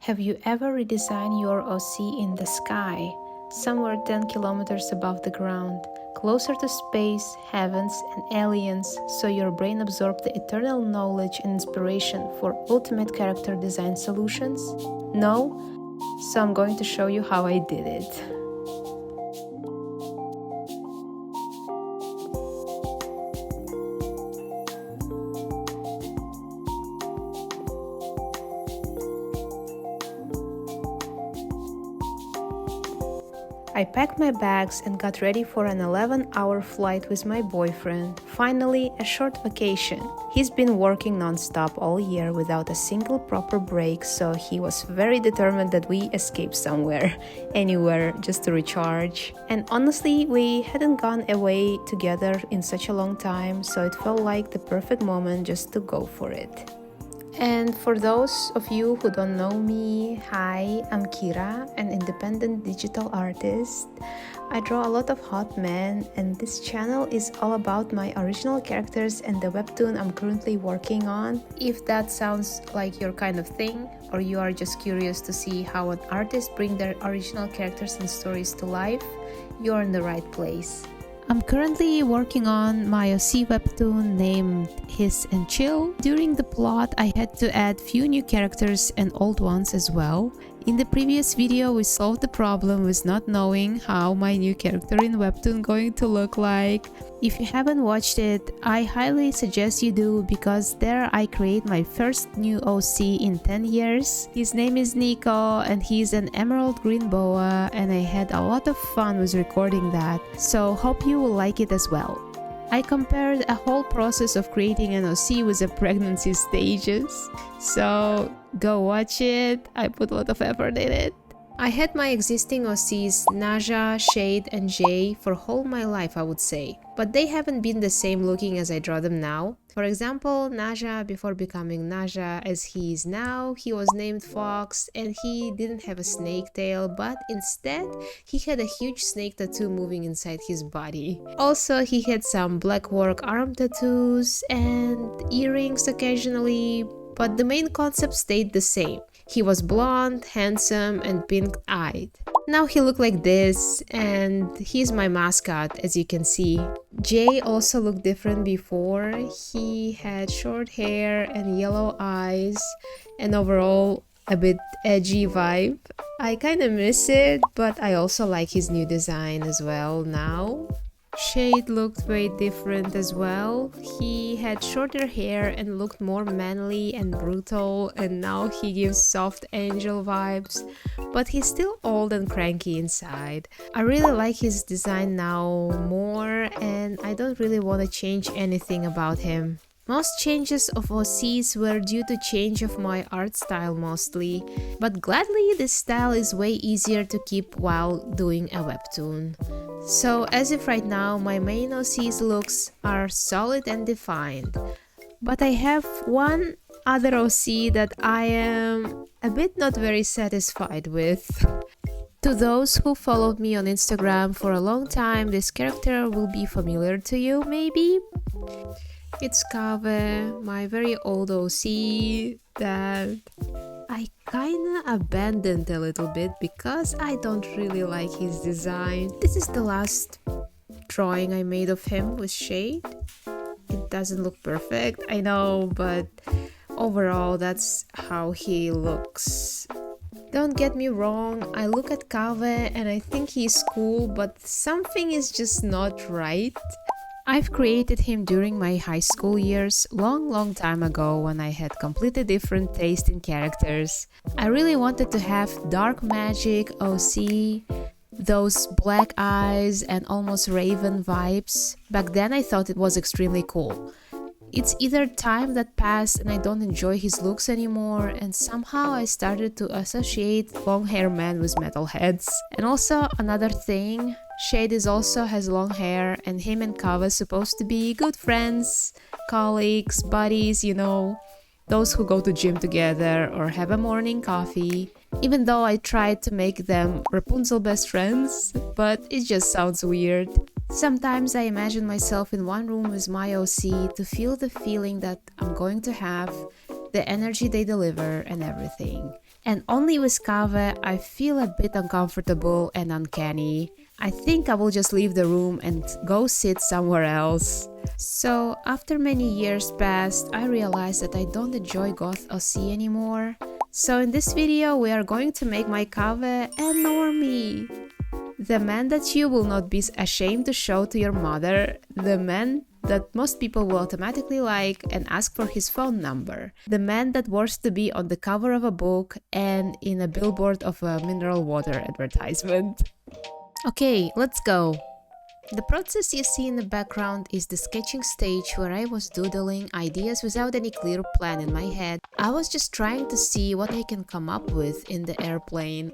Have you ever redesigned your OC in the sky, somewhere 10 kilometers above the ground, closer to space, heavens, and aliens, so your brain absorbed the eternal knowledge and inspiration for ultimate character design solutions? No? So I'm going to show you how I did it. I packed my bags and got ready for an 11-hour flight with my boyfriend. Finally, a short vacation. He's been working non-stop all year without a single proper break, so he was very determined that we escape somewhere, anywhere, just to recharge. And honestly, we hadn't gone away together in such a long time, so it felt like the perfect moment just to go for it. And for those of you who don't know me, hi, I'm Kira, an independent digital artist. I draw a lot of hot men, and this channel is all about my original characters and the webtoon I'm currently working on. If that sounds like your kind of thing, or you are just curious to see how an artist brings their original characters and stories to life, you're in the right place. I'm currently working on my OC webtoon named Hiss and Chill. During the plot, I had to add few new characters and old ones as well. In the previous video, we solved the problem with not knowing how my new character in webtoon going to look like. If you haven't watched it, I highly suggest you do, because there I create my first new OC in 10 years. His name is Nico and he's an emerald green boa, and I had a lot of fun with recording that, so hope you will like it as well. I compared a whole process of creating an OC with the pregnancy stages, so go watch it. I put a lot of effort in it. I had my existing OCs Naja, Shade, and Jay for whole my life, I would say, but they haven't been the same looking as I draw them now. For example, Naja, before becoming Naja as he is now, he was named Fox and he didn't have a snake tail, but instead he had a huge snake tattoo moving inside his body. Also, he had some black work arm tattoos and earrings occasionally, but the main concept stayed the same. He was blonde, handsome, and pink-eyed. Now he looked like this, and he's my mascot, as you can see. Jay also looked different before. He had short hair and yellow eyes, and overall a bit edgy vibe. I kinda miss it, but I also like his new design as well now. Shade looked very different as well. He had shorter hair and looked more manly and brutal, and now he gives soft angel vibes, but he's still old and cranky inside. I really like his design now more, and I don't really want to change anything about him. Most changes of OCs were due to change of my art style mostly, but gladly this style is way easier to keep while doing a webtoon. So as if right now my main OC's looks are solid and defined, but I have one other OC that I am a bit not very satisfied with. To those who followed me on Instagram for a long time, this character will be familiar to you maybe. It's Kaveh, my very old OC that I kinda abandoned a little bit because I don't really like his design. This is the last drawing I made of him with Shade. It doesn't look perfect, I know, but overall that's how he looks. Don't get me wrong, I look at Kaveh and I think he's cool, but something is just not right. I've created him during my high school years, long time ago, when I had completely different taste in characters. I really wanted to have dark magic OC, those black eyes and almost raven vibes. Back then I thought it was extremely cool. It's either time that passed and I don't enjoy his looks anymore, and somehow I started to associate long hair men with metalheads. And also another thing, Shade also has long hair, and him and Kaveh supposed to be good friends, colleagues, buddies, you know, those who go to gym together or have a morning coffee. Even though I tried to make them Rapunzel best friends, but it just sounds weird. Sometimes I imagine myself in one room with my OC to feel the feeling that I'm going to have, the energy they deliver and everything. And only with Kaveh, I feel a bit uncomfortable and uncanny. I think I will just leave the room and go sit somewhere else. So, after many years passed, I realized that I don't enjoy Goth OC anymore. So in this video, we are going to make my Kaveh a normie. The man that you will not be ashamed to show to your mother. The man that most people will automatically like and ask for his phone number. The man that wants to be on the cover of a book and in a billboard of a mineral water advertisement. Okay, let's go. The process you see in the background is the sketching stage where I was doodling ideas without any clear plan in my head. I was just trying to see what I can come up with in the airplane.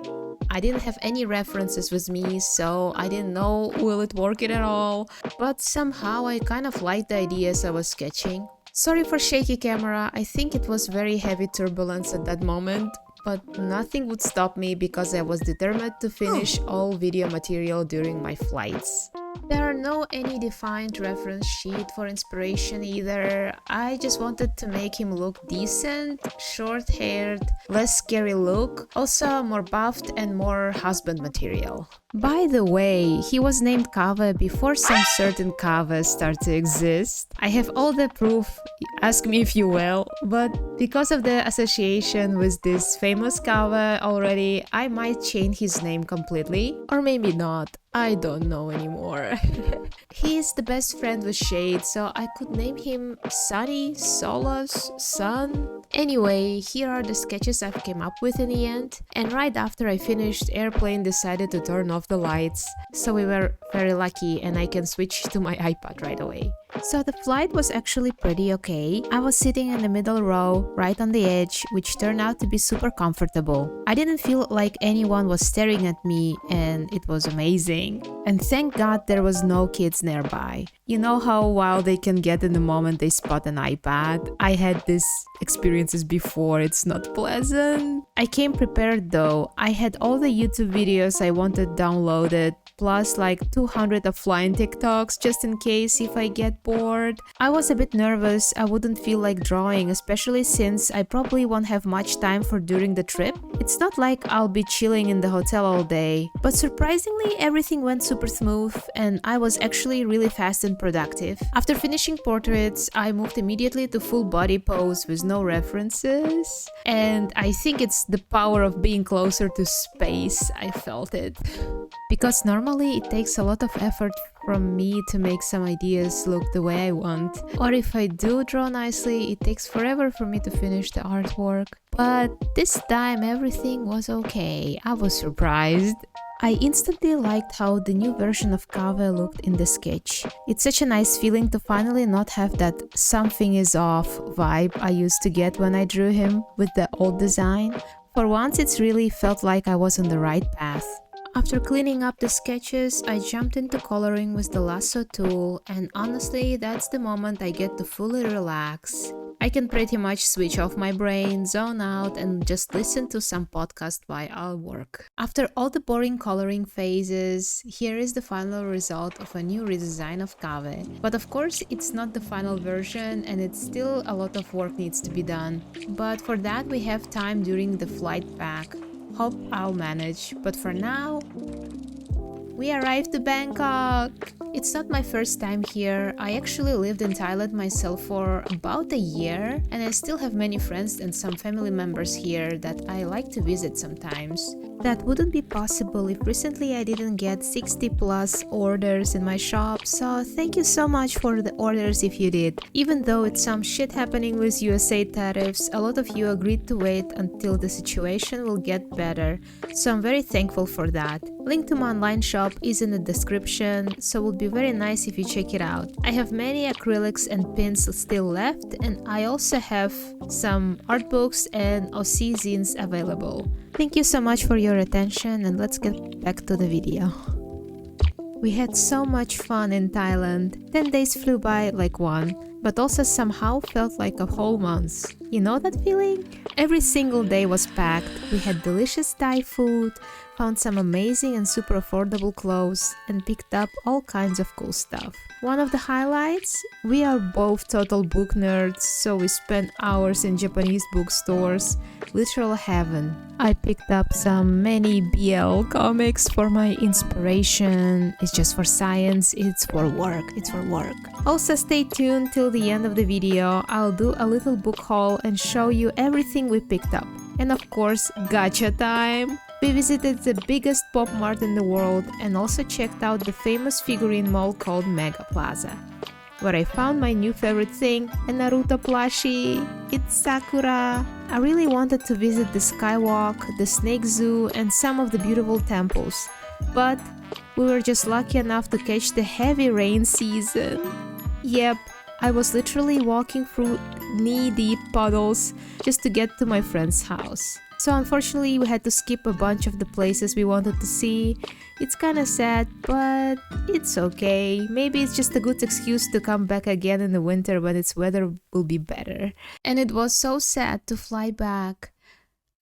I didn't have any references with me, so I didn't know will it work it at all. But somehow I kind of liked the ideas I was sketching. Sorry for shaky camera, I think it was very heavy turbulence at that moment. But nothing would stop me because I was determined to finish all video material during my flights. There are no any defined reference sheet for inspiration either. I just wanted to make him look decent, short-haired, less scary look, also more buffed and more husband material. By the way, he was named Kaveh before some certain Kaveh start to exist. I have all the proof, ask me if you will, but because of the association with this famous Kaveh already, I might change his name completely, or maybe not. I don't know anymore. He is the best friend with Shade, so I could name him Sunny, Solace, Sun. Anyway, here are the sketches I've came up with in the end. And right after I finished, Airplane decided to turn off the lights. So we were very lucky and I can switch to my iPad right away. So the flight was actually pretty okay. I was sitting in the middle row, right on the edge, which turned out to be super comfortable. I didn't feel like anyone was staring at me and it was amazing. And thank God there was no kids nearby. You know how wild they can get in the moment they spot an iPad? I had these experiences before, it's not pleasant. I came prepared though. I had all the YouTube videos I wanted downloaded, plus like 200 of flying TikToks just in case if I get bored. I was a bit nervous, I wouldn't feel like drawing, especially since I probably won't have much time for during the trip. It's not like I'll be chilling in the hotel all day. But surprisingly, everything went super smooth and I was actually really fast and productive. After finishing portraits, I moved immediately to full body pose with no references. And I think it's the power of being closer to space, I felt it. Because normally it takes a lot of effort from me to make some ideas look the way I want. Or if I do draw nicely, it takes forever for me to finish the artwork. But this time everything was okay. I was surprised. I instantly liked how the new version of Kaveh looked in the sketch. It's such a nice feeling to finally not have that something is off vibe I used to get when I drew him with the old design. For once, it's really felt like I was on the right path. After cleaning up the sketches, I jumped into coloring with the lasso tool, and honestly, that's the moment I get to fully relax. I can pretty much switch off my brain, zone out, and just listen to some podcast while I work. After all the boring coloring phases, here is the final result of a new redesign of Kaveh. But of course, it's not the final version and it's still a lot of work needs to be done. But for that, we have time during the flight back. Hope I'll manage, but for now, we arrived to Bangkok! It's not my first time here. I actually lived in Thailand myself for about a year, and I still have many friends and some family members here that I like to visit sometimes. That wouldn't be possible if recently I didn't get 60 plus orders in my shop, so thank you so much for the orders if you did. Even though it's some shit happening with USA tariffs, a lot of you agreed to wait until the situation will get better, so I'm very thankful for that. Link to my online shop is in the description, so it would be very nice if you check it out. I have many acrylics and pins still left, and I also have some art books and OC zines available. Thank you so much for your attention, and let's get back to the video. We had so much fun in Thailand. 10 days flew by like one, but also somehow felt like a whole month. You know that feeling? Every single day was packed. We had delicious Thai food, found some amazing and super affordable clothes, and picked up all kinds of cool stuff. One of the highlights? We are both total book nerds, so we spent hours in Japanese bookstores. Literal heaven. I picked up some many BL comics for my inspiration. It's just for science, it's for work. Also stay tuned till the end of the video. I'll do a little book haul and show you everything we picked up. And of course, gacha time! We visited the biggest pop mart in the world and also checked out the famous figurine mall called Mega Plaza, where I found my new favorite thing, a Naruto plushie. It's Sakura. I really wanted to visit the Skywalk, the Snake Zoo, and some of the beautiful temples, but we were just lucky enough to catch the heavy rain season. Yep, I was literally walking through knee-deep puddles just to get to my friend's house. So unfortunately, we had to skip a bunch of the places we wanted to see. It's kinda sad, but it's okay. Maybe it's just a good excuse to come back again in the winter when its weather will be better. And it was so sad to fly back.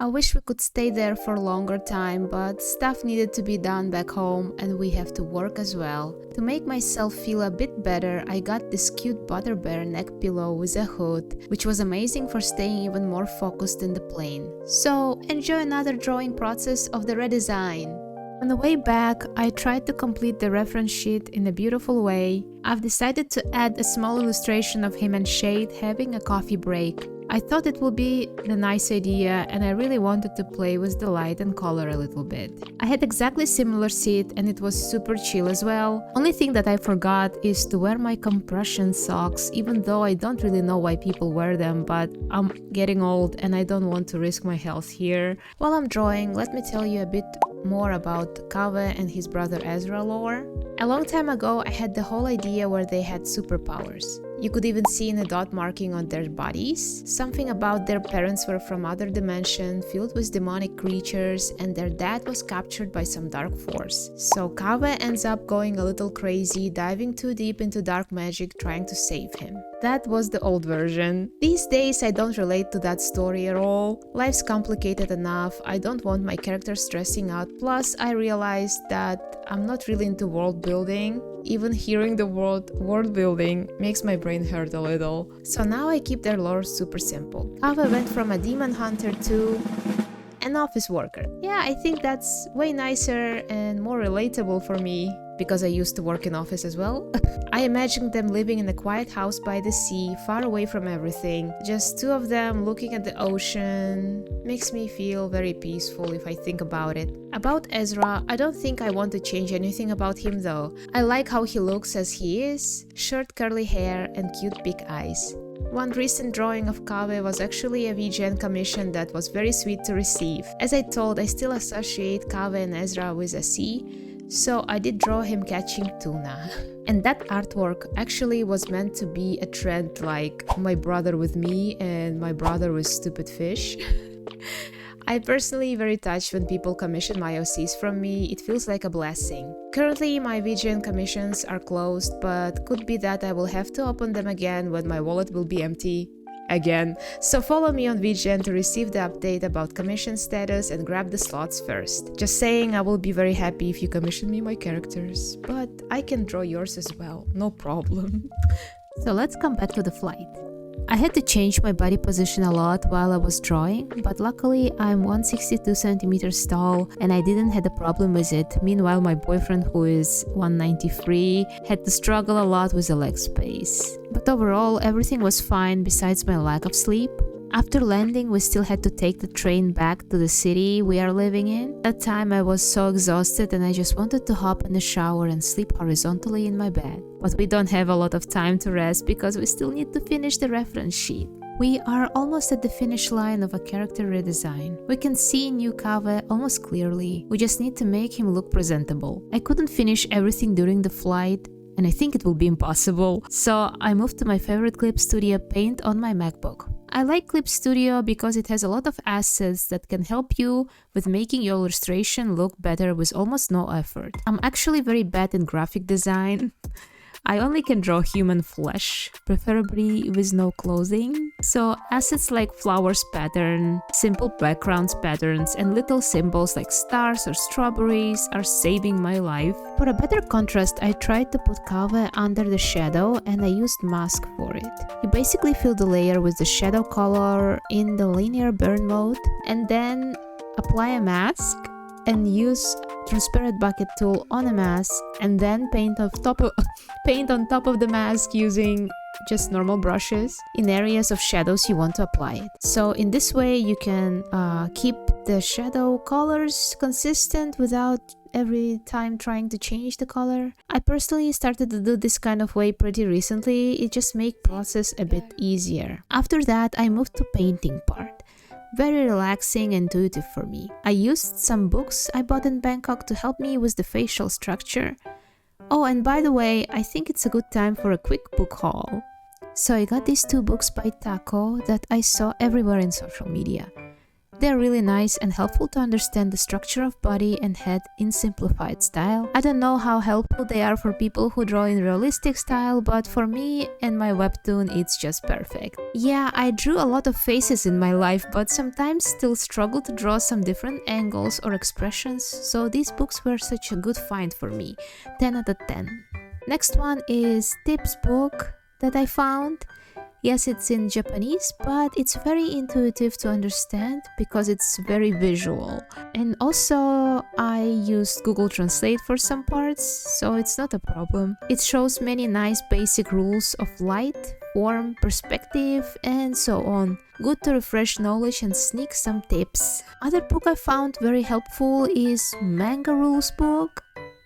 I wish we could stay there for a longer time, but stuff needed to be done back home and we have to work as well. To make myself feel a bit better, I got this cute butter bear neck pillow with a hood, which was amazing for staying even more focused in the plane. So enjoy another drawing process of the redesign. On the way back, I tried to complete the reference sheet in a beautiful way. I've decided to add a small illustration of him and Shade having a coffee break. I thought it would be a nice idea and I really wanted to play with the light and color a little bit. I had exactly similar seat and it was super chill as well. Only thing that I forgot is to wear my compression socks, even though I don't really know why people wear them, but I'm getting old and I don't want to risk my health here. While I'm drawing, let me tell you a bit more about Kaveh and his brother Ezra lore. A long time ago, I had the whole idea where they had superpowers. You could even see in a dot marking on their bodies. Something about their parents were from other dimension, filled with demonic creatures, and their dad was captured by some dark force. So Kaveh ends up going a little crazy, diving too deep into dark magic, trying to save him. That was the old version. These days I don't relate to that story at all. Life's complicated enough, I don't want my character stressing out, plus I realized that I'm not really into world building. Even hearing the word world building makes my brain hurt a little. So now I keep their lore super simple. Kaveh went from a demon hunter to an office worker. Yeah, I think that's way nicer and more relatable for me, because I used to work in office as well. I imagined them living in a quiet house by the sea, far away from everything. Just two of them looking at the ocean. Makes me feel very peaceful if I think about it. About Ezra, I don't think I want to change anything about him though. I like how he looks as he is. Short curly hair and cute big eyes. One recent drawing of Kaveh was actually a VGN commission that was very sweet to receive. As I told, I still associate Kaveh and Ezra with a sea, so I did draw him catching tuna. And that artwork actually was meant to be a trend, like my brother with me and my brother with stupid fish. I'm personally very touched when people commission my OCs from me. It feels like a blessing. Currently my VGN commissions are closed, but could be that I will have to open them again when my wallet will be empty again. So follow me on VGN to receive the update about commission status and grab the slots first. Just saying, I will be very happy if you commission me my characters, but I can draw yours as well, no problem. So let's come back to the flight. I had to change my body position a lot while I was drawing, but luckily I'm 162 centimeters tall and I didn't have a problem with it. Meanwhile, my boyfriend, who is 193, had to struggle a lot with the leg space. But overall, everything was fine besides my lack of sleep. After landing, we still had to take the train back to the city we are living in. That time I was so exhausted and I just wanted to hop in the shower and sleep horizontally in my bed. But we don't have a lot of time to rest because we still need to finish the reference sheet. We are almost at the finish line of a character redesign. We can see new Kaveh almost clearly. We just need to make him look presentable. I couldn't finish everything during the flight, and I think it will be impossible. So I moved to my favorite Clip Studio Paint on my MacBook. I like Clip Studio because it has a lot of assets that can help you with making your illustration look better with almost no effort. I'm actually very bad in graphic design. I only can draw human flesh, preferably with no clothing. So assets like flowers pattern, simple backgrounds patterns, and little symbols like stars or strawberries are saving my life. For a better contrast, I tried to put Kaveh under the shadow and I used mask for it. You basically fill the layer with the shadow color in the linear burn mode and then apply a mask and use transparent bucket tool on a mask and then paint on top of the mask using just normal brushes in areas of shadows you want to apply it. So in this way you can keep the shadow colors consistent without every time trying to change the color. I personally started to do this kind of way pretty recently. It just makes process a bit easier. After that I moved to painting part. Very relaxing and intuitive for me. I used some books I bought in Bangkok to help me with the facial structure. Oh, and by the way, I think it's a good time for a quick book haul. So I got these 2 books by Taco that I saw everywhere in social media. They're really nice and helpful to understand the structure of body and head in simplified style. I don't know how helpful they are for people who draw in realistic style, but for me and my webtoon, it's just perfect. Yeah, I drew a lot of faces in my life, but sometimes still struggle to draw some different angles or expressions, so these books were such a good find for me. 10 out of 10. Next one is Tips book that I found. Yes, it's in Japanese, but it's very intuitive to understand because it's very visual. And also, I used Google Translate for some parts, so it's not a problem. It shows many nice basic rules of light, form, perspective, and so on. Good to refresh knowledge and sneak some tips. Other book I found very helpful is Manga Rules book.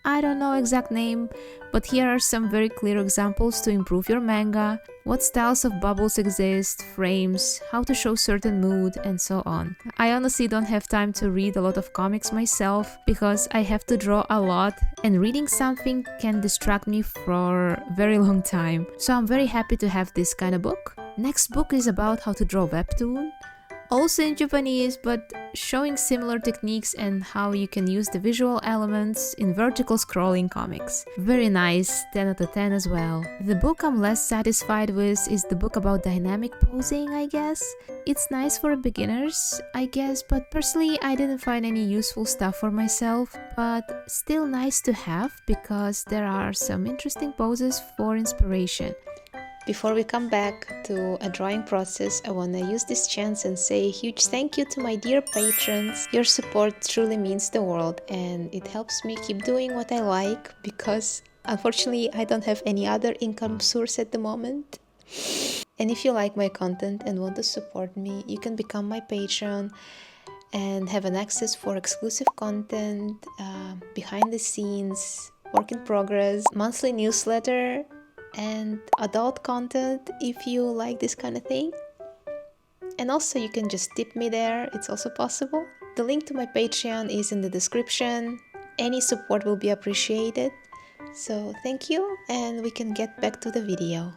I don't know exact name, but here are some very clear examples to improve your manga, what styles of bubbles exist, frames, how to show certain mood, and so on. I honestly don't have time to read a lot of comics myself because I have to draw a lot and reading something can distract me for a very long time. So I'm very happy to have this kind of book. Next book is about how to draw webtoon. Also in Japanese, but showing similar techniques and how you can use the visual elements in vertical scrolling comics. Very nice, 10 out of 10 as well. The book I'm less satisfied with is the book about dynamic posing, I guess. It's nice for beginners, I guess, but personally I didn't find any useful stuff for myself, but still nice to have because there are some interesting poses for inspiration. Before we come back to a drawing process, I want to use this chance and say a huge thank you to my dear patrons. Your support truly means the world and it helps me keep doing what I like because unfortunately I don't have any other income source at the moment. And if you like my content and want to support me, you can become my patron and have an access for exclusive content, behind the scenes, work in progress, monthly newsletter, and adult content if you like this kind of thing. And also you can just tip me there, it's also possible. The link to my Patreon is in the description. Any support will be appreciated. So thank you and we can get back to the video.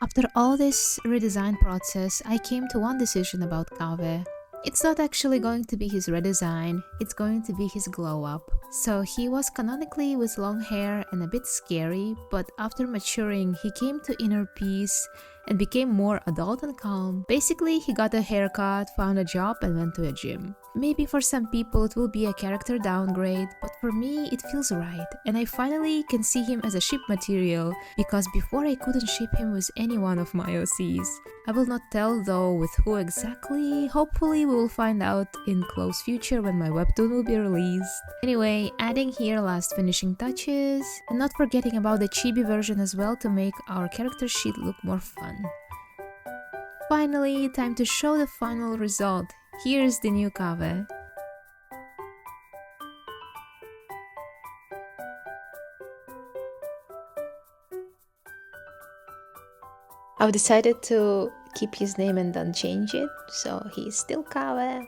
After all this redesign process, I came to one decision about Kaveh. It's not actually going to be his redesign, it's going to be his glow up. So he was canonically with long hair and a bit scary, but after maturing he came to inner peace and became more adult and calm. Basically, he got a haircut, found a job and went to a gym. Maybe for some people it will be a character downgrade, but for me it feels right and I finally can see him as a ship material because before I couldn't ship him with any one of my OCs. I will not tell though with who exactly, hopefully we will find out in close future when my webtoon will be released. Anyway, adding here last finishing touches and not forgetting about the chibi version as well to make our character sheet look more fun. Finally, time to show the final result. Here's the new Kaveh. I've decided to keep his name and don't change it, so he's still Kaveh.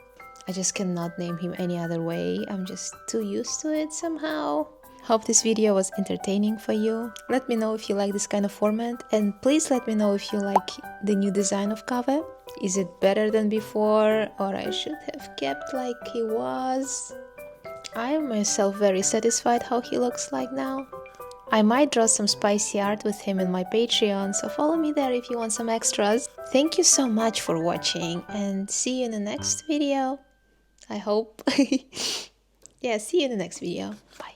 I just cannot name him any other way, I'm just too used to it somehow. Hope this video was entertaining for you. Let me know if you like this kind of format and please let me know if you like the new design of Kaveh. Is it better than before or I should have kept like he was? I am myself very satisfied how he looks like now. I might draw some spicy art with him in my Patreon, so follow me there if you want some extras. Thank you so much for watching and see you in the next video. I hope. Yeah, see you in the next video. Bye.